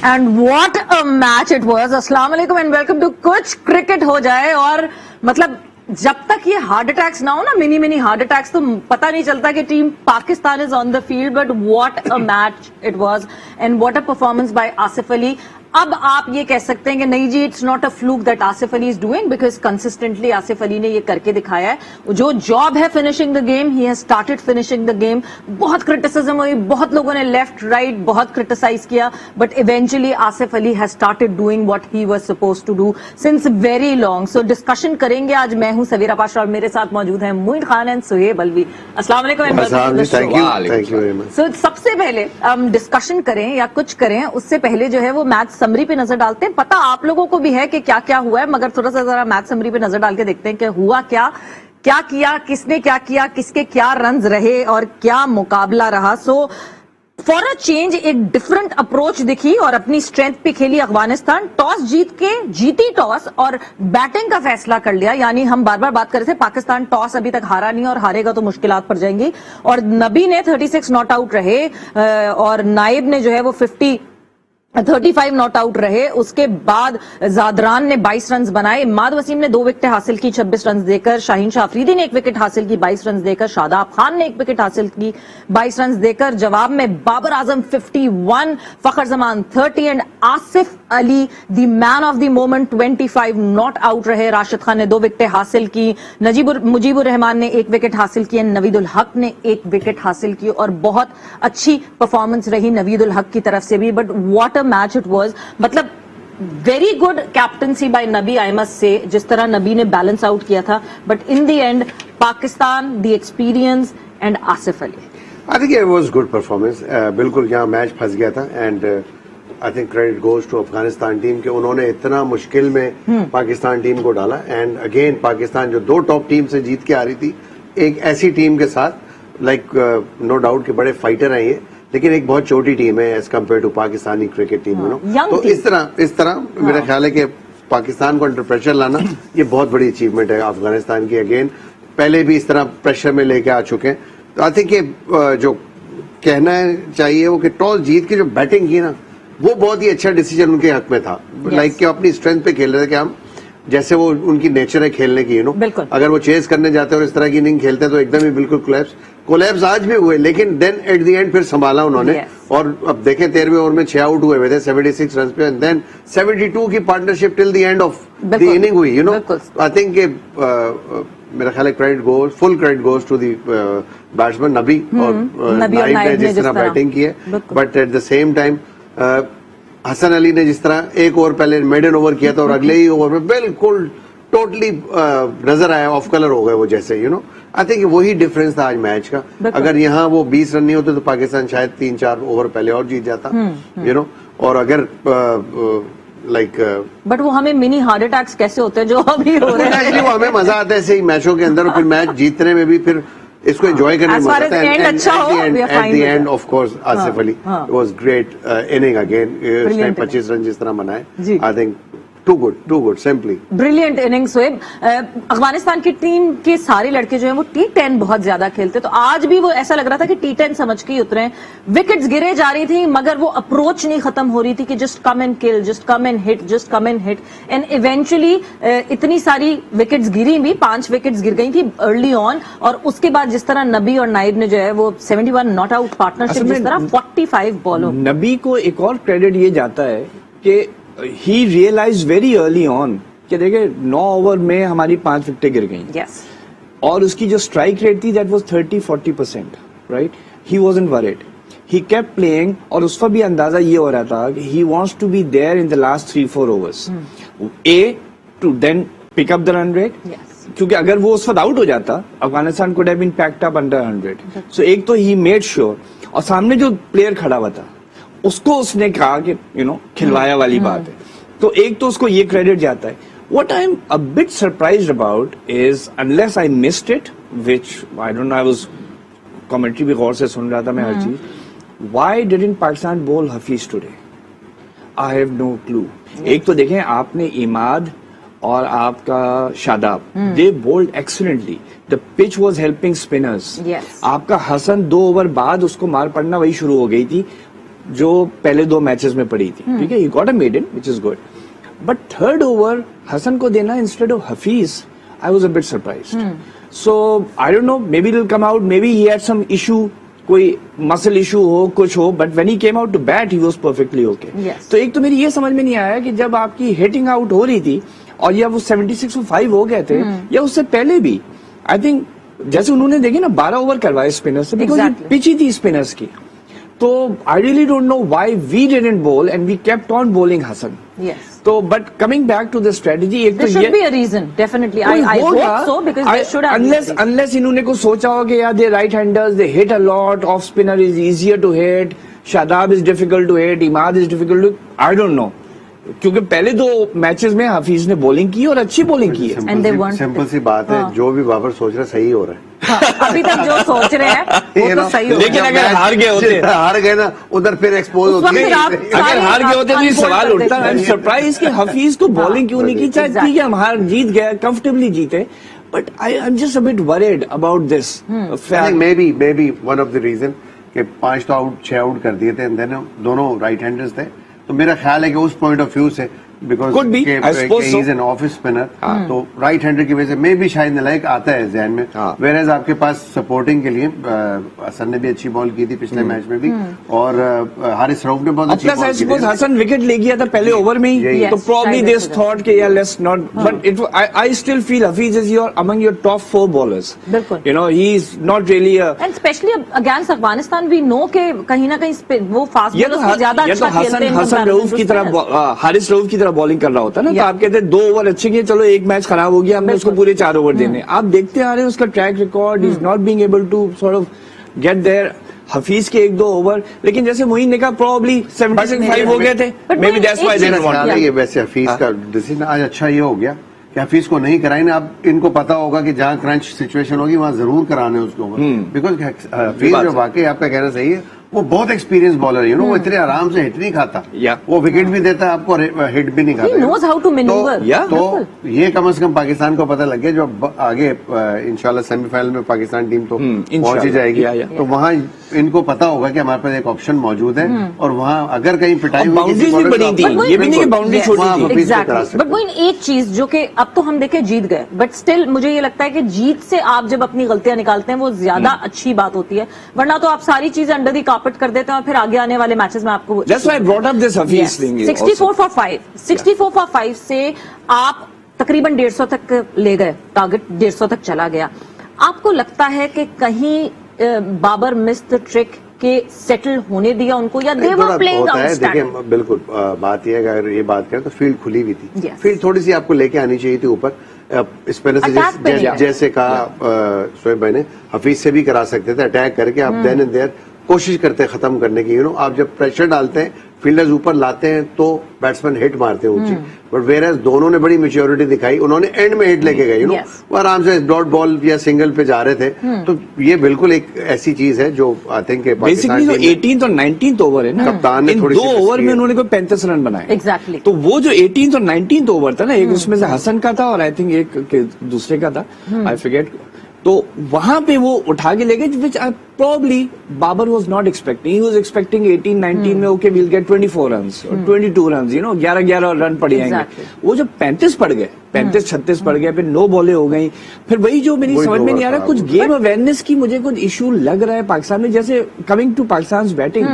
And what a match it was. अस्सलाम वालेकुम and welcome to कुछ क्रिकेट हो जाए। और मतलब जब तक ये हार्ट अटैक्स ना हो ना, मिनी हार्ट अटैक्स, तो पता नहीं चलता कि team Pakistan is on the field. But what a match it was and what a performance by Asif Ali. अब आप ये कह सकते हैं कि नहीं जी, it's not a fluke that Asif Ali is doing, because consistently Asif Ali ने ये करके दिखाया है। जो जॉब है finishing the game, he has started finishing the game. बहुत क्रिटिसिज्म हुई, बहुत लोगों ने लेफ्ट राइट बहुत क्रिटिसाइज किया, but eventually Asif Ali has started doing what he was supposed to do since very long. So discussion करेंगे आज। मैं हूं सवीरा पाशा और मेरे साथ मौजूद है मोइन खान एंड सुहेब अलवी। अस्सलाम वालेकुम and welcome to the show. So सबसे पहले हम डिस्कशन करें या कुछ करें उससे पहले जो है वो मैच समरी पे नजर डालते हैं। पता आप लोगों को भी है कि क्या क्या हुआ है, मगर थोड़ा सा जरा मैच समरी पे नजर डाल के देखते हैं कि हुआ क्या, क्या किया, किसने क्या किया, किसके क्या रन्स रहे और क्या मुकाबला रहा। सो फॉर अ चेंज एक डिफरेंट अप्रोच दिखी और अपनी स्ट्रेंथ पे खेली अफगानिस्तान। टॉस जीती टॉस और बैटिंग का फैसला कर लिया। यानी हम बार बार बात कर रहे थे पाकिस्तान टॉस अभी तक हारा नहीं और हारेगा तो मुश्किलात पड़ जाएंगी। और नबी ने 36 नॉट आउट रहे और नाइब ने जो है वो 35 नॉट आउट रहे। उसके बाद जादरान ने 22 रन बनाए। इमाद वसीम ने 2 विकेट हासिल की 26 रन देकर। शाहीन शाह अफरीदी ने 1 विकेट हासिल की 22 रन देकर। शादाब खान ने 1 विकेट हासिल की 22 रन देकर। जवाब में Babar Azam 51, Fakhar Zaman 30 and Asif Ali the man of the moment 25 not out रहे। राशिद खान ने 2 विकेट हासिल की। मुजीबुर रहमान ने 1 विकेट हासिल की। नवीदुल हक ने 1 विकेट हासिल की और बहुत अच्छी परफॉर्मेंस रही नवीदुल हक की तरफ से भी। But what a match it was. मतलब very good captaincy bye Nabi, I must say, जिस तरह नबी ने बैलेंस आउट किया था। But in the end Pakistan, the experience and Asif Ali. I think it was good performance. बिल्कुल यहाँ मैच फंस गया था and I think credit goes to Afghanistan team के उन्होंने इतना मुश्किल में पाकिस्तान टीम को डाला। एंड अगेन पाकिस्तान जो 2 टॉप टीम से जीत के आ रही थी, एक ऐसी टीम के साथ लाइक नो डाउट के बड़े फाइटर हैं ये, लेकिन एक बहुत छोटी टीम है as compare to Pakistani cricket team. तो इस तरह मेरा ख्याल है कि पाकिस्तान को अंडर प्रेशर लाना ये बहुत बड़ी अचीवमेंट है अफगानिस्तान की। अगेन पहले भी इस तरह प्रेशर में लेके आ चुके हैं। तो आई थिंक ये जो कहना चाहिए वो कि टॉस जीत के जो बैटिंग की ना, वो बहुत ही अच्छा डिसीजन उनके हक में था। लाइक कि अपनी स्ट्रेंथ पे खेल रहे थे कि हम जैसे वो उनकी नेचर है खेलने की, अगर वो चेस करने जाते हैं और इस तरह की इनिंग खेलते हैं तो एकदम ही बिल्कुल कोलैप्स आज भी हुए, लेकिन देन एट द एंड फिर संभाला उन्होंने। और अब देखें 13वें ओवर में 6 आउट हुए थे 76 रन पे एंड देन 72 की partnership till the end of the inning हुई। आई थिंक मेरा ख्याल है full credit goes to the batsman Nabi और नाइब ने जिस तरह बैटिंग की है। But at the same time Hasan Ali ने जिस तरह 1 ओवर पहले मेडन ओवर किया था और अगले ही ओवर में बिल्कुल टोटली नजर आया, ऑफ कलर हो गए वो जैसे आई थिंक वही डिफरेंस था आज मैच का। अगर यहाँ वो 20 रन नहीं होते तो पाकिस्तान शायद 3-4 ओवर पहले और जीत जाता। और अगर बट वो हमें मिनी हार्ट अटैक्स कैसे होते हैं जो अभी हो रहे हैं, एक्चुअली वो हमें मजा आता है ऐसे ही मैचों के अंदर और फिर मैच जीतने में भी फिर इसको एंजॉय करने में मजा आता है। At the end of course Asif Ali was great inning again. उसने 25 रन जिस तरह बनाए, I think two good simply brilliant innings हुए। अफगानिस्तान की टीम के सारे लड़के जो हैं वो T10 बहुत ज्यादा खेलते, तो आज भी वो ऐसा लग रहा था कि T10 समझ के ही उतरे। विकेट्स गिरे जा रही थी मगर वो अप्रोच नहीं खत्म हो रही थी कि just come and kill, just come and hit and eventually इतनी सारी विकेट्स गिरी भी, 5 विकेट्स गिर गई थी अर्ली ऑन। और उसके बाद जिस तरह नबी और नाइब ने जो है वो 71 नॉट आउट पार्टनरशिप, जिस तरह 45 बॉलों। नबी को एक और क्रेडिट ये जाता है कि he realized very early on कि देखिए 9 ओवर में हमारी 5 विकेटें गिर गई। yes. और उसकी जो स्ट्राइक रेट थी that was 30-40%, right? He wasn't worried. He kept playing और उसका भी अंदाजा ये हो रहा था कि he wants to be there in the last 3-4 overs. To then pick up the run rate. yes. क्योंकि अगर वो उस वक्त आउट हो जाता, Afghanistan could have been packed up under 100. So एक तो he made sure, और सामने जो प्लेयर खड़ा हुआ था उसको उसने कहा कि खिलवाया वाली बात है, तो एक तो उसको ये क्रेडिट जाता है। What I'm a bit surprised about is, unless I missed it, which I don't know, I was commentary भी गौर से सुन रहा था मैं हर चीज, why didn't Pakistan bowl Hafiz today? I have no clue. एक तो देखें आपने इमाद और आपका Shadab, they bowled excellently, the pitch was helping spinners. आपका हसन 2 ओवर बाद उसको मार पड़ना वही शुरू हो गई थी। जो पहले 2 मैचेस में पड़ी थी, ठीक है, he got a maiden which is good, but third over Hasan को देना instead of Hafeez, I was a bit surprised. So I don't know, maybe it will come out, maybe he had some issue, कोई muscle issue हो, कुछ हो, but when he came out to bat he was perfectly okay. तो एक तो मेरी ये समझ में नहीं आया कि जब आपकी हिटिंग आउट हो रही थी और या वो 76 और 5 हो गए थे, या उससे पहले भी, आई थिंक जैसे उन्होंने देखे ना 12 ओवर करवाए स्पिनर से, बिकॉज ये पिच ही थी स्पिनर्स की. तो I really don't know why we didn't bowl and we kept on bowling Hasan. Yes. तो but coming back to the strategy, एक तो There should ये be a reason, definitely. I hope so, because there should have been a reason. unless इन्होंने को सोचा हो कि यार they right handers, they hit a lot, off spinner is easier to hit, Shadab is difficult to hit, Imad is difficult to, I don't know, क्योंकि पहले 2 matches में हफीज ने बॉलिंग की और अच्छी बॉलिंग की है. And they weren't. सिंपल सी बात है, जो भी बाबर सोच रहा है सही हो रहा है. हाँ, अभी तक जो सोच रहे हैं वो तो सही हो लेकिन गया. अगर हार गए होते, हार गए ना, उधर फिर एक्सपोज उस होती वक्त है. आप अगर हार गए होते तो ये unfold सवाल कर उठता. आई एम देते. सरप्राइज कि हफीज को बॉलिंग क्यों नहीं की. चाहे ठीक है हम हार जीत गए, कंफर्टेबली जीते, but I am just a bit worried about this. Maybe one of the reason कि 5 तो आउट 6 आउट कर दिए थे, एंड देन दोनों राइट हैंडर्स थे. तो मेरा ख्याल है कि उस पॉइंट ऑफ व्यू से, because Could be, I suppose so. He is an off spinner, तो राइट हैंडर की वजह से मे भी शायद नलायक आता है जहन में. वेयरएज आपके पास सपोर्टिंग के लिए हसन ने भी अच्छी बॉल की थी पिछले मैच में भी, और हारिस रऊफ ने बहुत अच्छी प्लस आई बॉल की सपोज थी. हसन विकेट ले गया था पहले ओवर में ही, Yes. तो प्रॉब्ली Yes. दिस थॉट कि यार let's not, but it I still feel Hafeez is your among your top 4 bowlers. बिल्कुल. You know he is not really a, and specially against Afghanistan we know के कहीं ना कहीं वो फास्ट ये तो बॉलर्स ज्यादा ये तो अच्छा खेलते हैं. हसन रऊफ की तरह, हारिस रऊफ की तरह बॉलिंग कर रहा होता है ना, तो आप कहते हैं 2 ओवर अच्छे किए, चलो 1 मैच खराब हो गया, हमने उसको पूरे 4 ओवर देने. आप देखते आ रहे हैं उसका track record, is not being able to sort of get there. Hafeez के 1-2 ओवर, लेकिन जैसे मोइन ने कहा प्रॉब्ली 76-5 हो गए थे, may be that's why they मेरा वांट. ख्याल है ये वैसे हफीज का डिसीजन आज अच्छा ये हो गया कि हफीज को नहीं कराई ना. अब इनको पता होगा कि जहां क्रंच सिचुएशन होगी वहां जरूर कराने उसको, बिकॉज हफीज जो वाकई आपका कहना सही है, वो बहुत एक्सपीरियंस बॉलर है. वो इतने आराम से हिट नहीं खाता, वो विकेट भी देता है आपको, हिट भी नहीं खाता. He knows how to maneuver. तो ये कम से कम पाकिस्तान को पता लग गया. जो आगे इंशाल्लाह सेमीफाइनल में पाकिस्तान टीम तो पहुंच ही जाएगी, तो वहां इनको पता होगा कि हमारे पास एक ऑप्शन मौजूद है, और वहां अगर कहीं पिटाई हुई बाउंड्रीज भी बड़ी थी, ये भी नहीं कि बाउंड्री छोटी थी. Exactly. बट वो एक चीज जो कि अब तो हम देखे जीत गए, बट स्टिल मुझे ये लगता है कि जीत से आप जब अपनी गलतियां निकालते हैं वो ज्यादा अच्छी बात होती है, वरना तो आप सारी चीजें अंडर दी कार्पेट कर देते हैं और फिर आगे आने वाले मैचेस में आपको. That's why I brought up this Hafiz thing. 64 for 5 से आप तकरीबन 150 तक ले गए, टारगेट 150 तक चला गया. आपको लगता है कि कहीं बाबर मिस द ट्रिक के सेटल होने दिया उनको, या दे वर प्लेइंग आउट? देखिए बिल्कुल बात यह है कि अगर ये बात करें तो फील्ड खुली हुई थी. Yes. फील्ड थोड़ी सी आपको लेके आनी चाहिए थी ऊपर. स्पिनर से जैसे कहा शोएब भाई ने, हफीज से भी करा सकते थे अटैक करके. आप देन एंड देयर कोशिश करते हैं खत्म करने की. आप जब प्रेशर डालते हैं, फील्डर्स ऊपर लाते हैं, तो बैट्समैन हिट मारते हैं ऊंची. बट वेयर दोनों ने बड़ी मेच्योरिटी दिखाई, उन्होंने एंड में हिट लेके गए. वो आराम से डॉट बॉल या सिंगल पे जा रहे थे. तो ये बिल्कुल एक ऐसी चीज है जो आई थिंक बेसिकली जो 18th और 19th ओवर है ना, कप्तान ने इन थोड़ी 2 ओवर में उन्होंने कोई 35 रन बनाए. एग्जैक्टली. तो वो जो 18th और 19th ओवर था ना, एक उसमें से हसन का था और आई थिंक एक दूसरे का था, आई फॉरगेट. तो वहां पे वो उठा के ले गए, which probably Babar was not expecting. He was expecting 18-19 में ओके विल गेट 24 रन्स और 22 रन्स, 11-11 रन पड़ जाएंगे. वो जब 35 पड़ गए, 35-36 पड़ गए, फिर 9 बॉलें हो गई. फिर वही जो मेरी समझ में नहीं आ रहा, कुछ गेम अवेयरनेस की मुझे कुछ इशू लग रहा है पाकिस्तान में. जैसे कमिंग टू पाकिस्तान बैटिंग,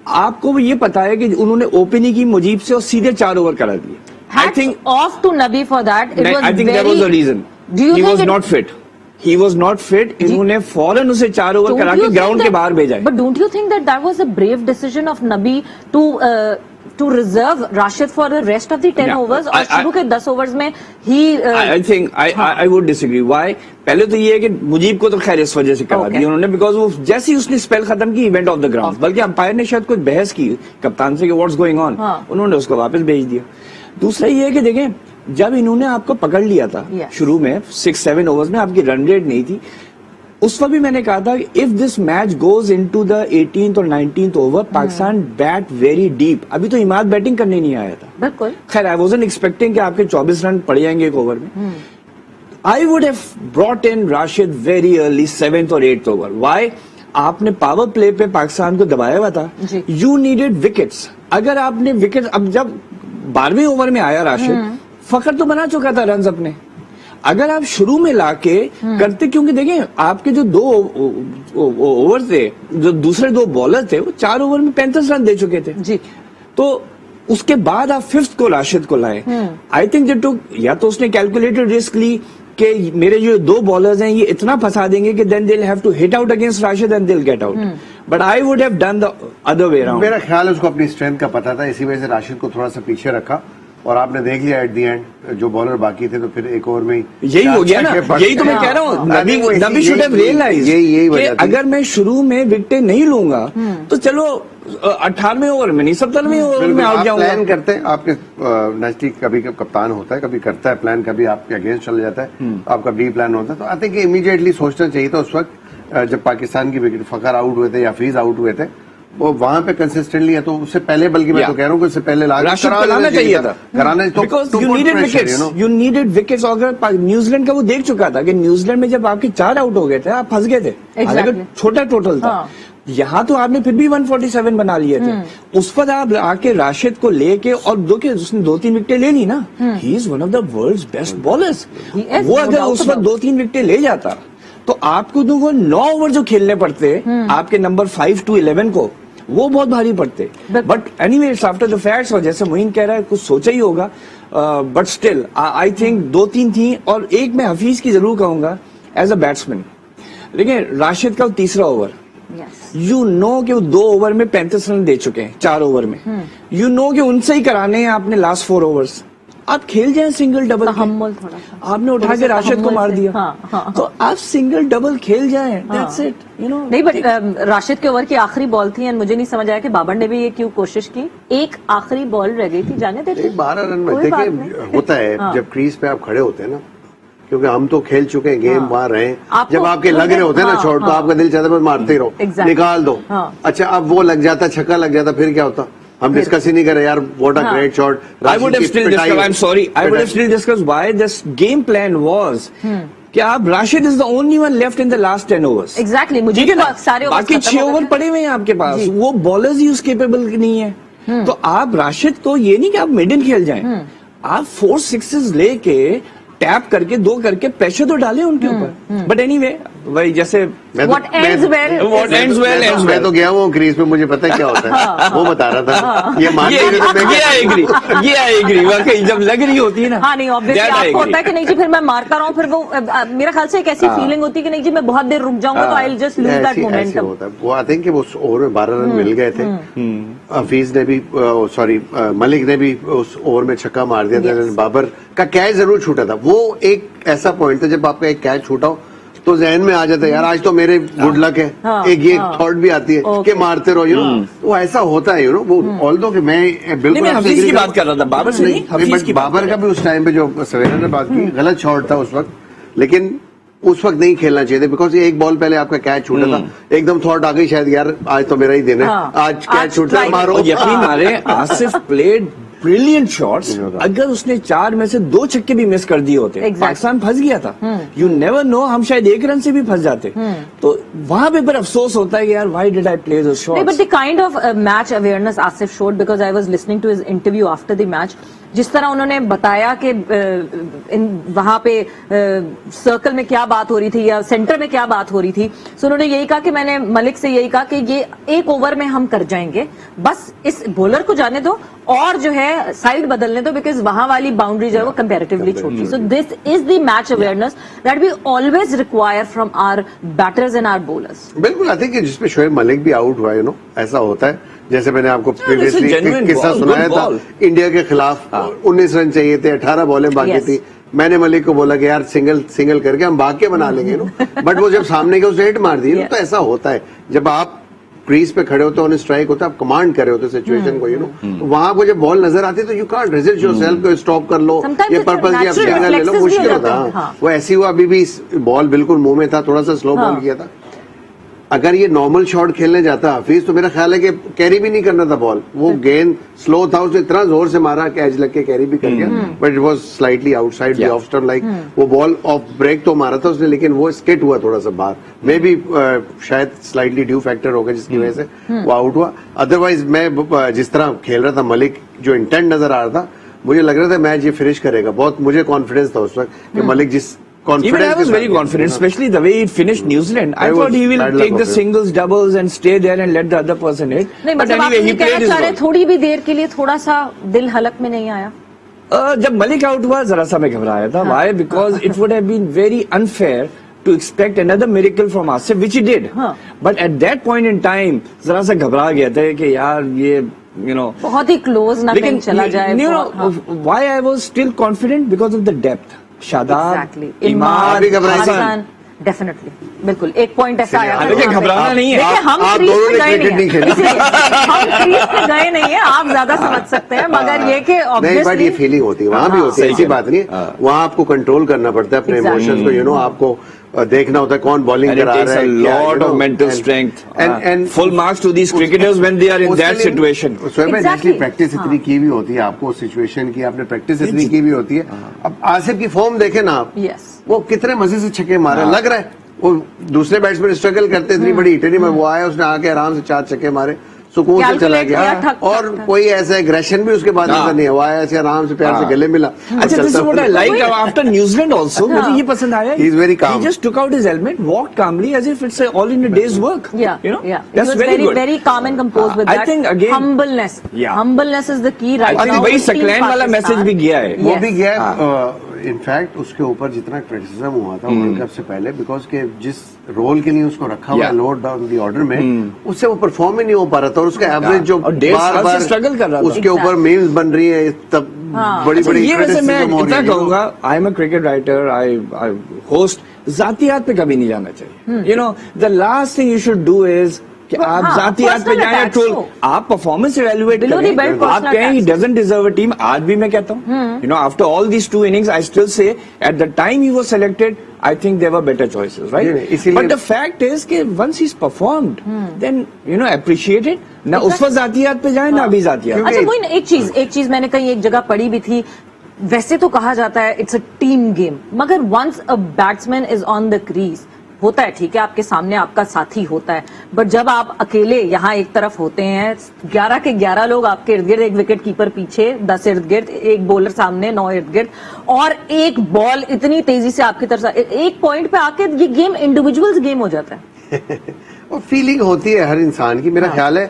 आपको ये पता है कि उन्होंने ओपनिंग की मुजीब से और सीधे 4 ओवर करा दिए. I think off to Nabi for that. I think that was the reason. He was not fit. He was not fit. इन्होंने फौरन उसे 4 ओवर करा के ग्राउंड के बाहर भेजा. But don't you think that was a brave decision of Nabi to reserve Rashid for the rest of the 10 overs, और शुरू के 10 overs में he I think I would disagree. Why? पहले तो ये है कि मुजीब को तो खैर इस वजह से करा दिया उन्होंने, बिकॉज वो जैसे ही उसने स्पेल खत्म की, इवेंट ऑफ द ग्राउंड, बल्कि अंपायर ने शायद कुछ बहस की कप्तान से कि व्हाट्स गोइंग ऑन, उन्होंने उसको वापस भेज दिया. दूसरा ये है कि देखें, जब इन्होंने आपको पकड़ लिया था शुरू में 6-7 ओवर्स में, आपकी रन रेट नहीं थी, उस वक्त भी मैंने कहा था कि if this match goes into the 18th और 19th over, Pakistan bat very deep. अभी तो इमाद बैटिंग करने नहीं आया था. बिल्कुल. खैर आई वाजंट एक्सपेक्टिंग कि आपके 24 रन पड़ जाएंगे एक ओवर में. आई would have brought in Rashid very early 7th और 8th ओवर. व्हाई? आपने पावर प्ले पे पाकिस्तान को दबाया हुआ था, जी। You needed wickets. अगर आपने विकेट, अब जब 12वें ओवर में आया राशिद, फखर तो बना चुका था रन अपने, अगर आप शुरू में लाके करते, क्योंकि देखें आपके जो 2 ओवर थे, जो दूसरे 2 बॉलर थे, वो 4 ओवर में 35 रन दे चुके थे जी। तो उसके बाद आप 5th को राशिद को लाए। आई थिंक जो या तो उसने कैलकुलेटेड रिस्क ली कि मेरे जो 2 बॉलर्स हैं ये इतना फंसा देंगे कि then they have to hit out against Rashid and they will get out, but I would have done the other way around. मेरा ख्याल है उसको अपनी स्ट्रेंथ का पता था, इसी वजह से राशिद को थोड़ा सा पीछे रखा और आपने देख लिया एट दी एंड जो बॉलर बाकी थे तो फिर एक ओवर में यही हो गया ना, यही तो मैं कह रहा हूँ। नबी शुड हैव रियलाइज्ड कि अगर मैं शुरू में विकेटें नहीं लूंगा तो चलो 18वें ओवर में नहीं 17वें ओवर में आउट जाऊंगा। प्लान करते हैं आपके नजदीक, कभी कप्तान होता है, कभी करता है प्लान, कभी आपके अगेंस्ट चला जाता है, आपका बी प्लान होता है। तो आई थिंक इमीडिएटली सोचना चाहिए था उस वक्त जब पाकिस्तान की विकेट फखर आउट हुए थे या हफीज आउट हुए थे, वो वहां पे कंसिस्टेंटली है, तो उससे पहले, बल्कि मैं तो कह रहा हूँ कि उससे पहले राशिद को लाना चाहिए था, कराना, because you needed wickets, you needed wickets. अगर न्यूजीलैंड का वो देख चुका था कि न्यूजीलैंड में जब आपके 4 आउट हो गए थे आप फंस गए थे, हालांकि छोटा टोटल था। यहाँ तो आपने फिर भी 147 बना लिए थे, उस पर आप आके राशिद को लेके और उसने 2-3 विकेटें ले ली ना, he is one of the world's best bowlers. वो अगर उस पर 2-3 विकेटें ले जाता तो आपको तो 9 ओवर जो खेलने पड़ते आपके नंबर 5 to 11 को, वो बहुत भारी पड़ते। But anyway it's after the facts, और जैसे मोइन कह रहा है कुछ सोचा ही होगा, बट स्टिल आई थिंक 2-3 थी, और एक मैं हफीज की जरूर कहूंगा एज अ बैट्समैन। लेकिन राशिद का 3रा ओवर, यू नो कि वो 2 ओवर में 35 रन दे चुके हैं 4 ओवर में, यू नो कि उनसे ही कराने हैं आपने लास्ट 4 ओवर्स। आप खेल जाए सिंगल डबल, थोड़ा आपने उठा के राशिद को मार दिया, तो आप सिंगल डबल खेल जाएं, दैट्स इट, यू नो। नहीं, बट राशिद के ओवर की आखिरी बॉल थी एंड मुझे नहीं समझ आया कि बाबर ने भी ये क्यों कोशिश की, एक आखिरी बॉल रह गई थी, जाने देते 12 रन में। देखिए होता है जब क्रीज पे आप खड़े होते हैं ना, क्योंकि हम तो खेल चुके हैं गेम, वहां रहे हैं, जब आपके लग रहे होते हैं ना शॉट, तो आपका दिल चाहता है बस मारते ही रहो, निकाल दो। अच्छा अब वो लग जाता, छक्का लग जाता, फिर क्या होता? हम डिस्कस ही नहीं कर रहे यार, what a great shot. I would have still discussed, I'm sorry, I would have still discussed why this game plan was कि आप Rashid is the only one left in the last 10 overs. Exactly, मुझे ठीक है ना, सारे बाकी 6 over पड़े हुए हैं आपके पास, वो बॉलर्स ही उस केपेबल नहीं है। तो आप राशिद को ये नहीं कि आप मिडिल खेल जाएं, आप 4 सिक्सेस लेके टैप करके 2 करके प्रेशर तो डाले उनके ऊपर। बट एनीवे वही जैसे what ends well मैं तो गया हूँ क्रीज पे, मुझे पता है क्या होता है, वो बता रहा था। ये मान ये एग्री वाकई जब लग रही होती है ना। हाँ नहीं, ऑब्वियसली आपको होता है कि नहीं जी फिर मैं मारता रहा हूँ, फिर वो मेरा ख्याल से एक ऐसी फीलिंग होती है कि नहीं जी मैं बहुत देर रुक जाऊंगा तो I will just lose that momentum. वो आई थिंक उस ओवर में 12 रन मिल गए थे, हफीज ने भी, सॉरी मलिक ने भी उस ओवर में छक्का मार दिया था, बाबर का कैच जरूर छूटा था। वो एक ऐसा पॉइंट था जब आपका एक कैच छूटा हो तो जहन में आ जाता है यार आज तो मेरे गुड लक है, एक ये थॉट भी आती है कि मारते रहो, यू नो। वो ऐसा होता है, यू नो। वो ऑल्दो कि मैं बिल्कुल हफीज की बात कर रहा था, बाबर से नहीं, हफीज की बाबर का भी उस टाइम पे जो सवेरा ने बात की, गलत शॉट था उस वक्त, लेकिन उस वक्त नहीं खेलना चाहिए था, बिकॉज एक बॉल पहले आपका कैच छूटा था, एकदम थॉट आ गई शायद यार आज तो मेरा ही दिन है, आज कैच छूटा है, मारो। यकीन मारे आसिफ प्लेड ब्रिलियंट शॉट्स, अगर उसने 4 में से 2 छक्के भी मिस कर दिए होते पाकिस्तान फंस गया था। यू नेवर नो, हम शायद 1 रन से भी फंस जाते। तो वहां पे पर अफसोस होता है कि यार why did I play those shots. But the kind of match awareness Asif showed, because I was listening to his interview after the match, जिस तरह उन्होंने बताया कि वहां पे सर्कल में क्या बात हो रही थी या सेंटर में क्या बात हो रही थी, सो उन्होंने यही कहा कि मैंने मलिक से यही कहा कि ये 1 ओवर में हम कर जाएंगे, बस इस बॉलर को जाने दो और जो है साइड बदलने दो, बिकॉज वहां वाली बाउंड्री जो है वो कंपैरेटिवली छोटी। So this is the match awareness that we always require from our batters and our bowlers. बिल्कुल, आई थिंक जिसपे शोएब मलिक भी आउट हुआ है, नो ऐसा होता है। जैसे मैंने आपको प्रीवियसली किस्सा सुनाया था, इंडिया के खिलाफ 19 रन चाहिए थे, 18 बॉलें बाकी थी, मैंने मलिक को बोला कि यार सिंगल करके हम भाग के बना लेंगे, नो। बट वो जब सामने के उसे हिट मार दी, तो ऐसा होता है जब आप क्रीज पे खड़े होते हो, ऑन स्ट्राइक होता है, आप कमांड कर रहे होते सिचुएशन को, यू नो। वहां को जब बॉल नजर आती है तो यू कांट रेजिस्ट योरसेल्फ, को स्टॉप कर लो, ये पर्पस की आप सिग्नल ले लो, मुश्किल होता है। वो ऐसी हुआ, अभी भी बॉल बिल्कुल मुंह में था, थोड़ा सा स्लो बॉल किया था। अगर ये नॉर्मल शॉट खेलने जाता हफीज तो मेरा ख्याल है कि कैरी भी नहीं करना था बॉल, वो गेंद स्लो था, उसने इतना जोर से मारा कि एज लग के कैरी भी कर गया, but it was slightly outside the off stump, like वो बॉल ऑफ ब्रेक तो मारा था उसने, लेकिन वो स्किट हुआ थोड़ा सा बाहर, मे बी शायद स्लाइटली ड्यू फैक्टर हो गया जिसकी वजह से वो आउट हुआ। अदरवाइज मैं जिस तरह खेल रहा था मलिक, जो इंटेंट नजर आ रहा था, मुझे लग रहा था मैच ये फिनिश करेगा, बहुत मुझे कॉन्फिडेंस था उस वक्त कि मलिक जिस Even I was very confident, especially the way he finished New Zealand. I thought he will take the singles, doubles and stay there and let the other person hit. नहीं, But मतलब आप anyway, he ये played कहना his चाह रहे role. थोड़ी भी देर के लिए थोड़ा सा दिल हलक में नहीं आया? जब मलिक आउट हुआ जरा सा मैं घबराया था. Why? Because it would have been very unfair to expect another miracle from Asif, which he did. हाँ. But at that point in time, जरा सा घबरा गया था कि यार ये बहुत ही क्लोज ना कहीं चला जाए. why I was still confident because of the depth. Shadab, Exactly. Imad, भी घबराए थे? हसन. डेफिनेटली, बिल्कुल एक पॉइंट ऐसा आया था देखिए, जहाँ पे- घबराना नहीं है. देखिए, हम आप क्रीज दोनों पे ने गए क्रिकेट नहीं खेला. इसलिए हम क्रीज पे गए नहीं है, आप ज्यादा समझ सकते हैं, मगर ये कि नहीं, बट ऑब्वियसली ये फीलिंग होती है, वहां भी होती है, सही ऐसी कह बात नहीं है, वहां आपको कंट्रोल करना पड़ता है अपने Exactly. इमोशंस को, आपको देखना होता है कौन बॉलिंग And it करा takes रहा a है, क्या, lot of mental strength. and Full marks to these cricketers when they are in that situation. Exactly. Practice इतनी की भी होती है आपको उस सिचुएशन की, आपने प्रैक्टिस इतनी की भी होती है. अब आसिफ की फॉर्म देखे ना आप, यस, वो कितने मजे से छक्के मारे, लग रहा है वो दूसरे बैट्समैन स्ट्रगल करते, इतनी बड़ी हिट नहीं, वो आया उसने आके आराम से 4 छक्के मारे, सुकून से चला Calculate किया, गया, ठक, और ठक, ठक. कोई ऐसा एग्रेशन भी उसके बाद नजर नहीं है, वो आया ऐसे आराम से प्यार से गले मिला. अच्छा, this is what I liked after New Zealand also. मुझे ये पसंद आया. He is very calm. He just took out his helmet, walked calmly as if it's all in a day's work. yeah, Yeah. He That's was very good. very calm and composed with I that. think again- humbleness. Yeah. Humbleness is the key right I think now. वही with Team Saqlain वाला Pakistan. Message भी गया है. वो Yes. भी गया. In fact उसके ऊपर जितना क्रिटिसिज्म हुआ था वर्ल्ड कप से पहले, बिकॉज के जिस रोल के लिए उसको रखा हुआ Yeah. Lower down the order में, उससे वो परफॉर्म ही नहीं हो पा रहा था, और उसका एवरेज जो और 1.5 साल बार से struggle कर रहा था. उसके ऊपर मीम्स बन रही है, तब बड़ी अच्छा, बड़ी ये वैसे मैं criticism हो इतना रही है, कहूंगा, I am a cricket writer, I host, जातियात पे कभी नहीं जाना चाहिए. The last thing you should do is कि आप हाँ, जातियात पे personal जाएं, attacks ट्रोल, हो. आप performance evaluate Below the belt करें, आप personal कहें ही attacks. Doesn't deserve a team. आज भी मैं कहता हूँ, after all these 2 innings I still say at the time he was selected, I think there were better choices, नहीं, राइट? इसीलिए- बट द फैक्ट इज कि once he is performed, then appreciate it. ना उस वक्त जातियात पे जाए, ना अभी जातियात. अच्छा, वही एक चीज मैंने कहीं एक जगह पढ़ी भी थी, वैसे तो कहा जाता है इट्स अ टीम गेम, मगर once a batsman is on the crease, होता है ठीक है आपके सामने आपका साथी होता है, बट जब आप अकेले यहाँ एक तरफ होते हैं, 11 के 11 लोग आपके इर्द गिर्द, एक विकेट कीपर पीछे, 10 इर्द गिर्द, एक बॉलर सामने, 9 इर्द गिर्द, और एक बॉल इतनी तेजी से आपकी तरफ, एक पॉइंट पे आके ये गेम इंडिविजुअल्स गेम हो जाता है. वो फीलिंग होती है हर इंसान की. मेरा ख्याल है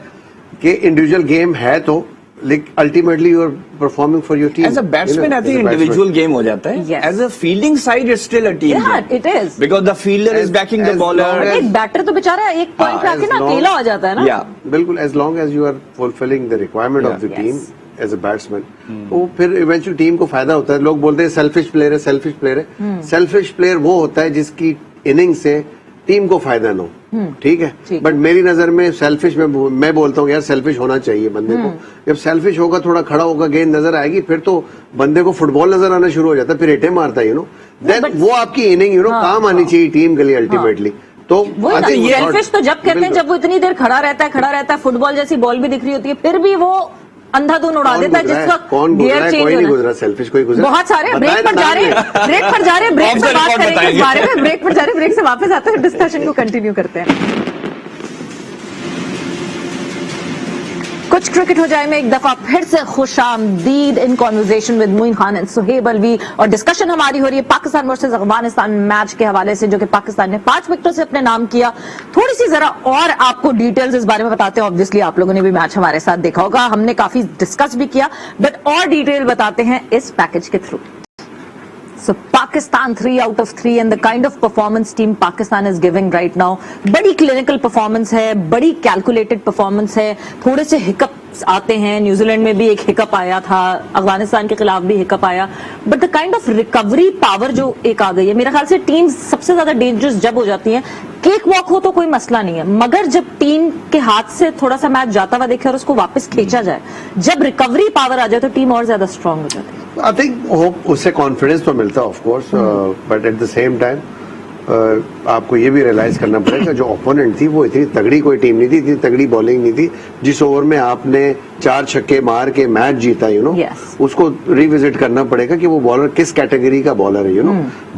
कि इंडिविजुअल गेम है तो, लेकिन ultimately you are performing for your team. As a batsman, I think individual game हो जाता है. Yes. As a fielding side, it's still a team Yeah, game. it is. Because the fielder is backing the as bowler. long as- एक batter तो बेचारा एक point पे आके ना as long- अकेला हो जाता है ना. Yeah. बिल्कुल, as long as you are fulfilling the requirement of the Yes. Team as a batsman, तो फिर इवेंचुअली टीम को फायदा होता है. लोग बोलते हैं सेल्फिश प्लेयर है, सेल्फिश प्लेयर है. सेल्फिश प्लेयर वो होता है जिसकी इनिंग से टीम को फायदा न हो. ठीक है, ठीक बट मेरी नजर में सेल्फिश, मैं बोलता हूँ यार सेल्फिश होना चाहिए बंदे को. जब सेल्फिश होगा, थोड़ा खड़ा होगा, गेंद नजर आएगी, फिर तो बंदे को फुटबॉल नजर आना शुरू हो जाता है, फिर हिटे मारता है, देन वो आपकी इनिंग काम आनी चाहिए टीम के लिए अल्टीमेटली. तो वही I ना, think ये सेल्फिश तो जब कहते हैं बिल्कुल. जब वो इतनी देर खड़ा रहता है, फुटबॉल जैसी बॉल भी दिख रही होती है, फिर भी वो अंधाधुन उड़ा कौन देता है गुजरा जिसका कौन गुजरा है? कोई नहीं गुजरा, सेल्फिश कोई गुजरा. बहुत सारे बताएं ब्रेक पर ना जा रहे नाम हैं, ब्रेक पर जा रहे हैं, ब्रेक Off से the बात record करेंगे इस बताएंगे. बारे में, ब्रेक पर जा रहे हैं, ब्रेक से वापस आते हैं, डिस्कशन को कंटिन्यू करते हैं. कुछ क्रिकेट हो जाए में एक दफा फिर से खुशामदीद in conversation with Moin Khan and Sohaib Alvi, और डिस्कशन हमारी हो रही है पाकिस्तान वर्सेस अफगानिस्तान मैच के हवाले से, जो कि पाकिस्तान ने 5 विकेटों से अपने नाम किया. थोड़ी सी जरा और आपको डिटेल्स इस बारे में बताते हैं. ऑब्वियसली आप लोगों ने भी मैच हमारे साथ देखा होगा, हमने काफी डिस्कस भी किया, बट और डिटेल बताते हैं इस पैकेज के through. So Pakistan 3 out of 3 and the kind of performance team Pakistan is giving right now, बड़ी clinical performance है, बड़ी calculated performance है, थोड़े से hiccups आते हैं, न्यूजीलैंड में भी एक हिकअप आया था, अफगानिस्तान के खिलाफ भी हिकअप आया, but the kind of recovery power जो एक आ गई है, मेरे ख्याल से टीम सबसे ज्यादा डेंजरस जब हो जाती है, केक वॉक हो तो कोई मसला नहीं है, मगर जब टीम के हाथ से थोड़ा सा मैच जाता हुआ देखे और उसको वापस खींचा जाए, जब रिकवरी पावर आ जाए तो टीम और ज्यादा स्ट्रांग हो जाती है. आई थिंक होप उससे कॉन्फिडेंस तो मिलता है of course, but at the same time आपको ये भी रियलाइज करना पड़ेगा जो ओपोनेंट थी वो इतनी तगड़ी कोई टीम नहीं थी, इतनी तगड़ी बॉलिंग नहीं थी। जिस ओवर में आपने 4 छक्के मार के मैच जीता, Yes. उसको रिविजिट करना पड़ेगा कि वो बॉलर किस कैटेगरी का बॉलर है।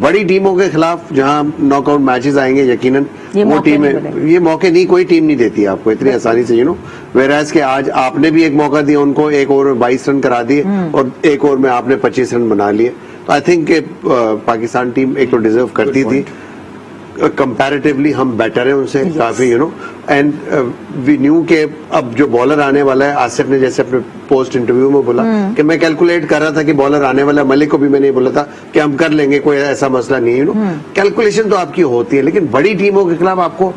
बड़ी टीमों के खिलाफ जहां नॉकआउट मैचेस आएंगे यकीनन वो टीमें ये मौके नहीं, कोई टीम नहीं देती आपको इतनी आसानी से। वेराज के आज आपने भी एक मौका दिया उनको, एक ओवर में 22 रन करा दिए और एक ओवर में आपने 25 रन बना लिए। तो आई थिंक पाकिस्तान टीम एक तो डिजर्व करती थी, कंपैरेटिवली हम बेटर हैं उनसे काफी, एंड वी न्यू के अब जो बॉलर आने वाला है, आसिफ ने जैसे अपने पोस्ट इंटरव्यू में बोला कि मैं कैलकुलेट कर रहा था कि बॉलर आने वाला है, मलिक को भी मैंने बोला था कि हम कर लेंगे, कोई ऐसा मसला नहीं है। कैलकुलेशन तो आपकी होती है, लेकिन बड़ी टीमों के खिलाफ आपको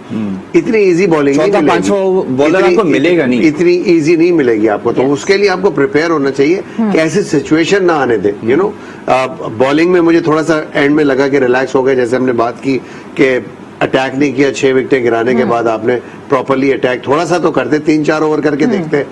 इतनी इजी बॉलिंग नहीं मिलेगी, 500 बॉलर आपको मिलेगा नहीं, इतनी इजी नहीं मिलेगी आपको। तो उसके लिए आपको प्रिपेयर होना चाहिए कि ऐसी सिचुएशन ना आने दे। बॉलिंग में मुझे थोड़ा सा एंड में लगा कि रिलैक्स हो गए, जैसे हमने बात की कि अटैक नहीं किया, 6 विकेटें गिराने के बाद आपने प्रॉपर्ली अटैक थोड़ा सा तो करते, 3-4 ओवर करके देखते,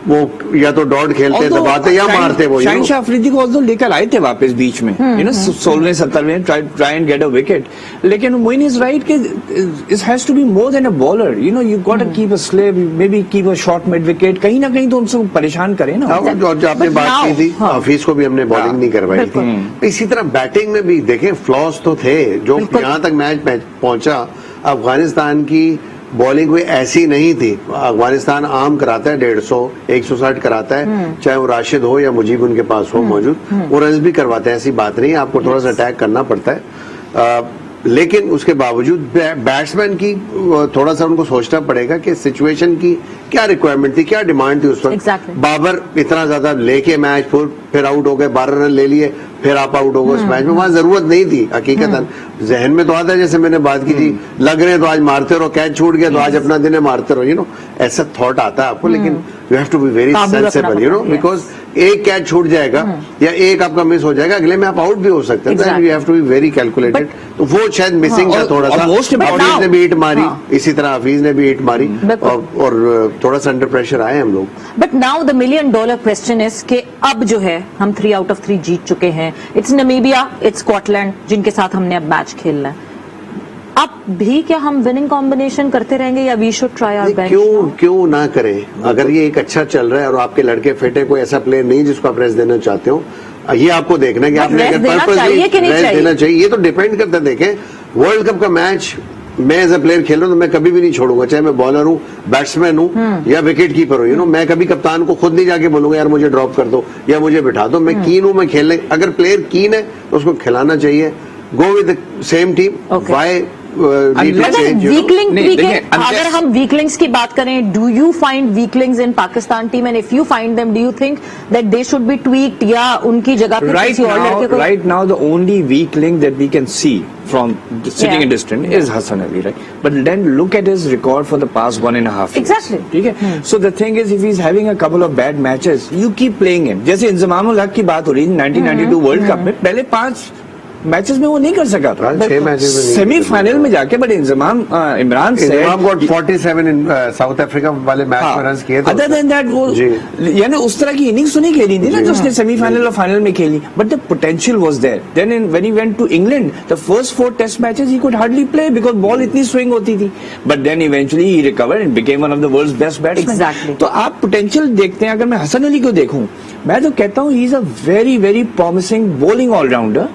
वो या तो डॉट खेलते दबाते या मारते। वो शाहीन शाह अफरीदी को ऑल्सो लेकर आए थे वापस बीच में, 16-17 try and get a wicket, लेकिन मोइन इज राइट कि it has to be more than a bowler, you got to keep a slave, maybe keep a shot mid wicket, कहीं ना कहीं तो उनको परेशान करे ना। और जो आपने बात की थी हफीज को भी हमने बॉलिंग नहीं करवाई थी। इसी तरह बैटिंग में भी देखें फ्लॉस तो थे, जो यहाँ तक मैच पहुंचा अफगानिस्तान की बॉलिंग कोई ऐसी नहीं थी। अफगानिस्तान आम कराता है 150-160 कराता है, चाहे वो राशिद हो या मुजीब उनके पास हो मौजूद, वो रन भी करवाते हैं, ऐसी बात नहीं है, आपको थोड़ा सा अटैक करना पड़ता है। लेकिन उसके बावजूद बैट्समैन की थोड़ा सा उनको सोचना पड़ेगा कि सिचुएशन की क्या रिक्वायरमेंट थी, क्या डिमांड थी उस वक्त। बाबर इतना ज्यादा लेके मैच फिर आउट हो गए, 12 रन ले लिए, फिर आप आउट हो गए उस मैच में, वहां जरूरत नहीं थी हकीकतन। जहन में तो आता है, जैसे मैंने बात की थी, लग रहे हैं तो आज मारते रहो, कैच छूट गया तो आज अपना दिन है मारते रहो, ऐसा थॉट आता है आपको। लेकिन you have to be very sensible, because एक कैच छूट जाएगा या एक आपका मिस हो जाएगा, अगले में आप आउट भी हो सकते हैं। You have to be very calculated. तो वो शायद मिसिंग था थोड़ा सा। हफीज ने भी हिट मारी, इसी तरह हफीज ने भी हिट मारी, और थोड़ा सा अंडर प्रेशर आए हम लोग। But now the $1 million question is कि अब जो है हम 3 out of 3 जीत चुके हैं। इट्स नामीबिया, इट्स स्कॉटलैंड, जिनके साथ हमने अब मैच खेलना है। अब भी क्या हम विनिंग कॉम्बिनेशन करते रहेंगे या we should try our best? क्यों ना करें? अगर ये एक अच्छा चल रहा है और आपके लड़के फिट है, कोई ऐसा प्लेयर नहीं जिसको आप रेस्ट देना चाहते हो, ये आपको देखना है कि आपने रेस्ट देना चाहिए। ये तो डिपेंड करता है। देखें, वर्ल्ड कप का मैच मैं एज अ प्लेयर खेल रहा हूं तो मैं कभी भी नहीं छोड़ूंगा, चाहे मैं बॉलर हूं, बैट्समैन हूं या विकेट कीपर हूं। मैं कभी कप्तान को खुद नहीं जाके बोलूंगा यार मुझे ड्रॉप कर दो या मुझे बिठा दो। मैं कीन हूं, मैं खेलने, अगर प्लेयर कीन है तो उसको खिलाना चाहिए। Go with same team. Why अगर हम वीकलिंग्स की बात करें, do you find weaklings in Pakistan team, and if you find them, do you think that they should be tweaked या उनकी जगह पे किसी और लड़के को? Right now, the only weak link that we can see from sitting in distance is Hassan Ali, right? But then look at his record for the past 1.5 years. Exactly. ठीक है? So the thing is, if he's having a couple of bad matches, you keep playing him. जैसे इंजमाम उल हक की बात हो रही है 1992 world cup में, पहले 5 मैचेस में वो नहीं कर सका था, 6 मैचेस में सेमीफाइनल में जाके। But Imran got 47 in south Africa वाले मैच में रन किए थे। अदर देन दैट वो यानी उस तरह की इनिंग्स तो नहीं खेली थी ना जो उसने सेमीफाइनल और फाइनल में खेली, but the potential was there. Then when he went to England, the first 4 test matches he could hardly play because ball इतनी स्विंग होती थी, but then eventually he recovered and became one of the world's best batsman. तो आप potential देखते हैं। अगर मैं हसन अली को देखूं, मैं तो कहता हूं he is a very very promising bowling allrounder.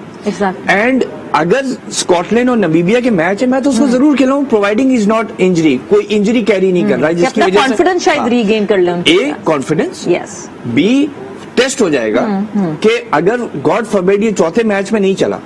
And अगर स्कॉटलैंड और नमीबिया के मैच है, मैं तो उसको जरूर खेलूं, प्रोवाइडिंग इज नॉट इंजरी, कोई इंजरी कैरी नहीं कर रहा है, जिसकी वजह से कॉन्फिडेंस शायद रीगेन कर लें। ए कॉन्फिडेंस, यस, बी टेस्ट हो जाएगा कि अगर गॉड फॉरबिड ये चौथे मैच में नहीं चला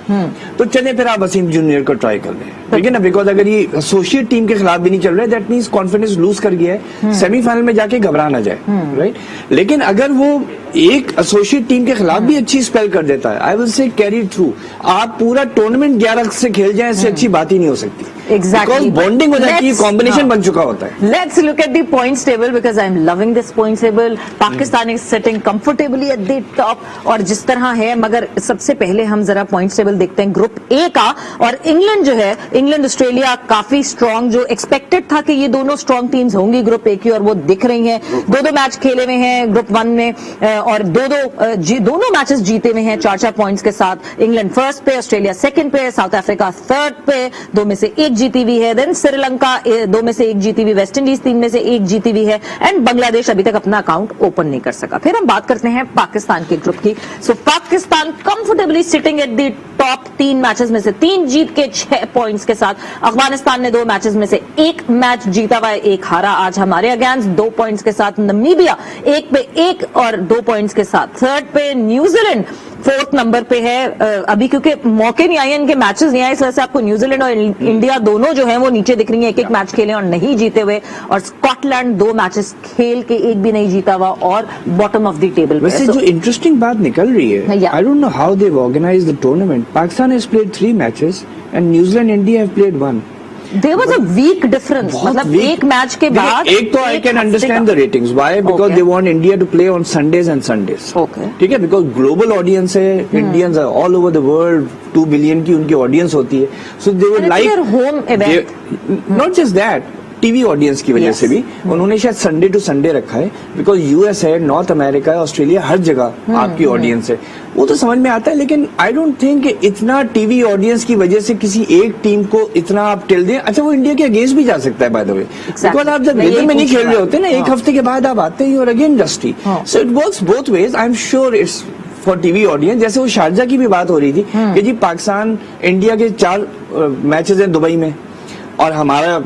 तो चले फिर आप वसीम जूनियर को ट्राई कर लें, ठीक है ना। बिकॉज अगर ये एसोसिएट टीम के खिलाफ भी नहीं चल रहा है, दैट मींस कॉन्फिडेंस लूज कर गया है, सेमीफाइनल में जाके घबरा ना जाए, राइट। लेकिन अगर वो एक एसोसिएट टीम के खिलाफ भी अच्छी स्पेल कर देता है, I will say carry through. आप पूरा टूर्नामेंट 11 से खेल जाए, इससे अच्छी बात ही नहीं हो सकती। Exactly. बॉन्डिंग हो जाती है, कॉम्बिनेशन बन चुका होता है। Let's look at the points table because I'm loving this points table. Pakistan is sitting comfortably comfortably eight the top और जिस तरह है। मगर सबसे पहले हम जरा पॉइंट्स टेबल देखते हैं ग्रुप ए का। और इंग्लैंड जो है, इंग्लैंड ऑस्ट्रेलिया काफी स्ट्रांग, जो एक्सपेक्टेड था कि ये दोनों स्ट्रांग टीम्स होंगी ग्रुप ए की, और वो दिख रही हैं। दो मैच खेले हुए हैं ग्रुप 1 में और दोनों मैचेस जीते हुए हैं 4-4 पॉइंट्स के साथ। इंग्लैंड फर्स्ट पे, ऑस्ट्रेलिया सेकंड पे, साउथ अफ्रीका थर्ड पे, 2 में से 1 जीती हुई है। देन श्रीलंका 2 में से 1 जीती हुई, वेस्ट इंडीज 3 में से 1 जीती हुई है, एंड बांग्लादेश अभी तक अपना अकाउंट ओपन नहीं कर सका। फिर हम बात करते हैं पाकिस्तान के ग्रुप की। So Pakistan comfortably sitting at the top, 3 matches में से 3 जीत के 6 पॉइंट्स के साथ। अफगानिस्तान ने 2 मैचेस में से 1 मैच जीता हुआ है, 1 हारा आज हमारे अगेंस्ट 2 पॉइंट्स के साथ। नमीबिया 1 पे 1 और 2 पॉइंट्स के साथ थर्ड पे। न्यूजीलैंड 4th नंबर पे है। अभी क्योंकि मौके नहीं आए, इनके मैचेस नहीं आए, इस वजह से आपको न्यूजीलैंड और इंडिया दोनों जो है वो नीचे दिख रही है, 1-1 मैच खेले और नहीं जीते हुए। और स्कॉटलैंड 2 मैचेस खेल के 1 भी नहीं जीता हुआ और बॉटम ऑफ द टेबल। वैसे जो इंटरेस्टिंग बात निकल रही है, I don't know how they organise the tournament. Pakistan has played 3 matches and New Zealand India have played 1। There was a weak difference. मतलब एक मैच के बाद एक तो I can understand the ratings, why, because they want India to play on Sundays and Sundays. Okay, ठीक है, because global audience है, Indians are all over the world, 2 billion की उनकी ऑडियंस होती है। So they would like home event, not just that, TV audience की वजह से भी उन्होंने शायद संडे टू संडे रखा है, बिकॉज यूएस है, नॉर्थ अमेरिका है, ऑस्ट्रेलिया, हर जगह आपकी ऑडियंस है। वो तो समझ में आता है, लेकिन आई डोंट थिंक इतना टीवी ऑडियंस की वजह से किसी एक टीम को इतना आप टिल दें। अच्छा, वो इंडिया के अगेंस्ट भी जा सकता है बाय द वे, बिकॉज आप जब रिदम में नहीं खेल रहे होते ना, 1 हफ्ते के बाद आप आते हैं और again dusty. So it works both ways. I am sure it's for TV audience. जैसे वो शारजा की भी बात हो रही थी कि जी पाकिस्तान इंडिया के 4 मैचेस हैं दुबई में, और हमारा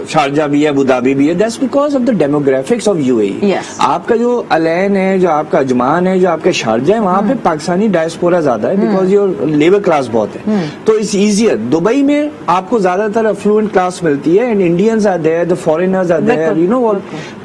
शारजा भी है, अबू धाबी भी है। That's because of the demographics of UAE. आपका जो अलैन है, जो आपका अजमान है, जो आपका शारजा है, वहां पे पाकिस्तानी डायस्पोरा ज्यादा है, बिकॉज योर लेबर क्लास बहुत है, तो इट्स इजियर। दुबई में आपको ज्यादातर अफ्लुएंट क्लास मिलती है, and Indians are there, the foreigners are there, you know.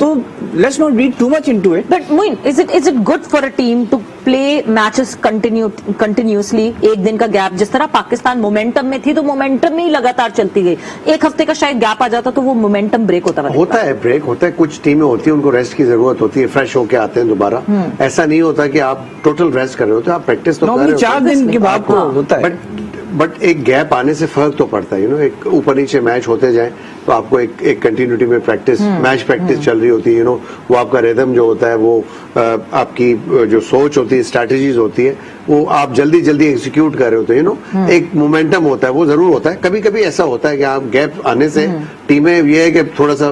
तो let's not read too much into it. But Moin, is it good for a team to play matches continuously? एक दिन का gap, जिस तरह Pakistan momentum में थी तो मोमेंटम में ही लगातार चलती गई। 1 हफ्ते का शायद गैप आ जाता तो वो मोमेंटम ब्रेक होता है। ब्रेक होता है, कुछ टीमें होती है उनको रेस्ट की जरूरत होती है, फ्रेश होके आते हैं दोबारा। ऐसा नहीं होता कि आप टोटल रेस्ट कर रहे होते, आप प्रैक्टिस तो कर रहे हो 4 दिन के बाद होता है। बट एक गैप आने से फर्क तो पड़ता है, एक ऊपर नीचे मैच होते जाए तो आपको एक कंटिन्यूटी में प्रैक्टिस, मैच प्रैक्टिस चल रही होती है, वो आपका रिदम जो होता है, वो आपकी जो सोच होती है, स्ट्रैटेजीज होती है, वो आप जल्दी जल्दी एग्जीक्यूट कर रहे होते हैं, एक मोमेंटम होता है, वो जरूर होता है। कभी कभी ऐसा होता है कि आप गैप आने से टीमें ये है कि थोड़ा सा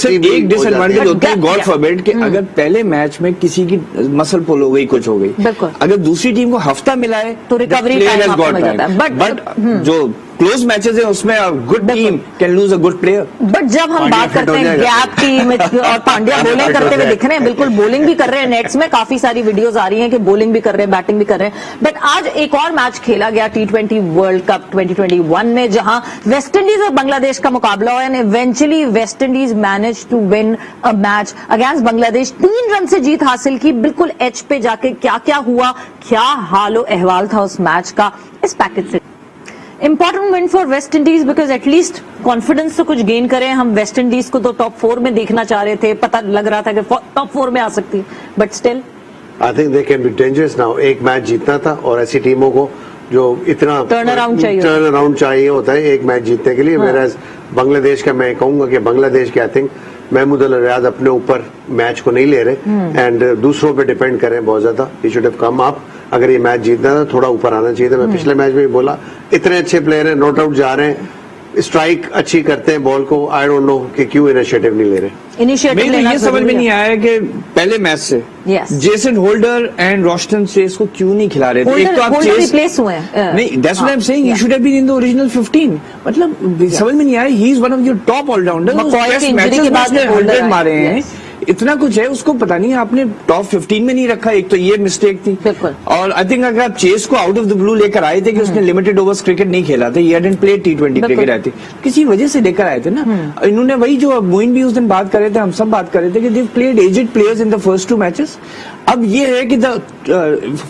एक डिसएडवांटेज होती है, गॉड फॉरबिड, कि अगर पहले मैच में किसी की मसल पुल हो गई, कुछ हो गई, अगर दूसरी टीम को हफ्ता मिला है तो रिकवरी टाइम। बट जो क्लोज मैचेस है उसमें good team can lose a good player. But जब हम बात करते हैं गैप की, और पांड्या बॉलिंग करते हुए दिख रहे हैं, बिल्कुल बॉलिंग भी कर रहे हैं, नेट्स में काफी सारी वीडियोस आ रही हैं कि बॉलिंग भी कर रहे हैं, बैटिंग भी कर रहे हैं। बट आज एक और मैच खेला गया T20 वर्ल्ड कप 2021 में, जहां वेस्ट इंडीज और बांग्लादेश का मुकाबला हुआ, and eventually West Indies manage to win a match against Bangladesh. 3 run से जीत हासिल की, बिल्कुल एच पे जाके। क्या क्या हुआ, क्या हालो अहवाल था उस मैच का, इस पैकेज से। Important win for West Indies, because at least confidence तो कुछ गेन करें। हम वेस्ट इंडीज को तो टॉप 4 में देखना चाह रहे थे, पता लग रहा था कि टॉप 4 में आ सकती है, but still I think they can be dangerous now. एक मैच जीतना था, और ऐसी टीमों को जो इतना टर्न अराउंड चाहिए होता है एक मैच जीतने के लिए। मेरा बांग्लादेश का, मैं कहूंगा कि बांग्लादेश के आई थिंक महमूद अल रियाज अपने ऊपर मैच को नहीं ले रहे, एंड दूसरों पे डिपेंड कर रहे हैं बहुत ज्यादा। ही शुड हैव कम अप। अगर ये मैच जीतना था, थोड़ा ऊपर आना चाहिए था। मैं पिछले मैच में भी बोला, इतने अच्छे प्लेयर हैं, नॉट आउट जा रहे हैं, स्ट्राइक अच्छी करते हैं बॉल को, आई डोंट नो कि क्यों इनिशिएटिव नहीं ले रहे। इनिशिएटिव लेना ये समझ में नहीं आया कि पहले मैच से Jason holder and Roston Chase को क्यों नहीं खिला रहे थे। एक तो आप चेस रिप्लेस हुए हैं, नहीं, that's what I am saying, he should have been in the original 15। मतलब समझ में नहीं आया, he is one of your top allrounder. Matches के बाद 100 मारे हैं, इतना कुछ है, उसको पता नहीं आपने टॉप 15 में नहीं रखा। एक तो ये मिस्टेक थी, और आई थिंक अगर आप चेस को आउट ऑफ द ब्लू लेकर आए थे कि उसने लिमिटेड ओवर्स क्रिकेट नहीं खेला था, ये डिडंट प्ले T20 क्रिकेट आए थे, किसी वजह से लेकर आए थे ना। इन्होंने वही जो मोइन भी उस दिन बात कर रहे थे, हम सब बात कर रहे थे कि they played aged players in the first 2 matches. अब ये है कि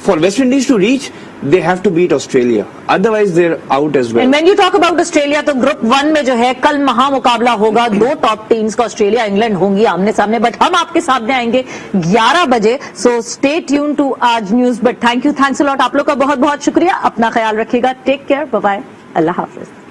for West Indies to reach, they have to beat Australia, otherwise they're out as well. And when you talk about Australia, तो ग्रुप 1 में जो है कल महा मुकाबला होगा, 2 टॉप टीम्स का, ऑस्ट्रेलिया इंग्लैंड होंगी आमने सामने। बट नेक्स्ट हम आपके सामने आएंगे 11 बजे. So stay tune to Aaj News. But thanks a lot. आप लोग का बहुत बहुत शुक्रिया. अपना ख्याल रखिएगा. Take care. Bye bye. अल्लाह हाफिज.